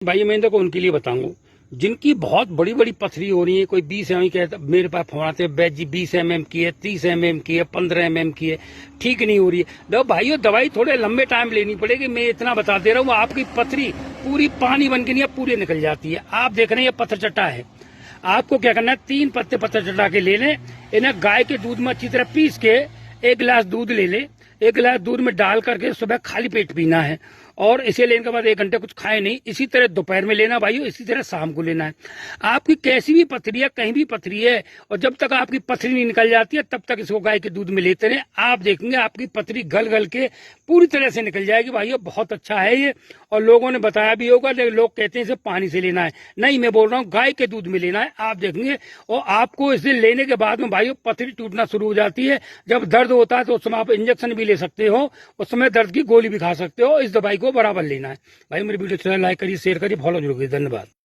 भाई मैं देखो उनके लिए बताऊंगा जिनकी बहुत बड़ी बड़ी पथरी हो रही है। कोई 20 mm की है, मेरे पास फोन आते हैं बैद जी 20 mm की है, 30 mm की है, 15 mm की है, ठीक नहीं हो रही है। देखो भाइयों दवाई थोड़े लंबे टाइम लेनी पड़ेगी। मैं इतना बता दे रहा हूँ आपकी पथरी पूरी पानी बन के नहीं पूरी निकल जाती है। आप देख रहे हैं ये पत्थर चट्टा है। आपको क्या करना है 3 पत्ते पत्थर चट्टा के ले लें, इन्हें गाय के दूध में अच्छी तरह पीस के 1 गिलास दूध ले ले, 1 गिलास दूध में डाल करके सुबह खाली पेट पीना है और इसे लेने के बाद 1 घंटे कुछ खाए नहीं। इसी तरह दोपहर में लेना भाइयों, इसी तरह शाम को लेना है। आपकी कैसी भी पथरी है, कहीं भी पथरी है, और जब तक आपकी पथरी नहीं निकल जाती है तब तक इसको गाय के दूध में लेते रहे। आप देखेंगे आपकी पथरी गल गल के पूरी तरह से निकल जाएगी भाइयों। बहुत अच्छा है ये, और लोगों ने बताया भी होगा, लेकिन लोग कहते हैं इसे पानी से लेना है। नहीं, मैं बोल रहा हूँ गाय के दूध में लेना है। आप देखेंगे और आपको इसे लेने के बाद में भाइयों पथरी टूटना शुरू हो जाती है। जब दर्द होता है तो उस समय आप इंजेक्शन भी ले सकते हो, उस समय दर्द की गोली भी खा सकते हो। इस दवाई को बराबर लेना है। भाई मेरी वीडियो चैनल लाइक करिए, शेयर करिए, फॉलो जरूर करिए। धन्यवाद।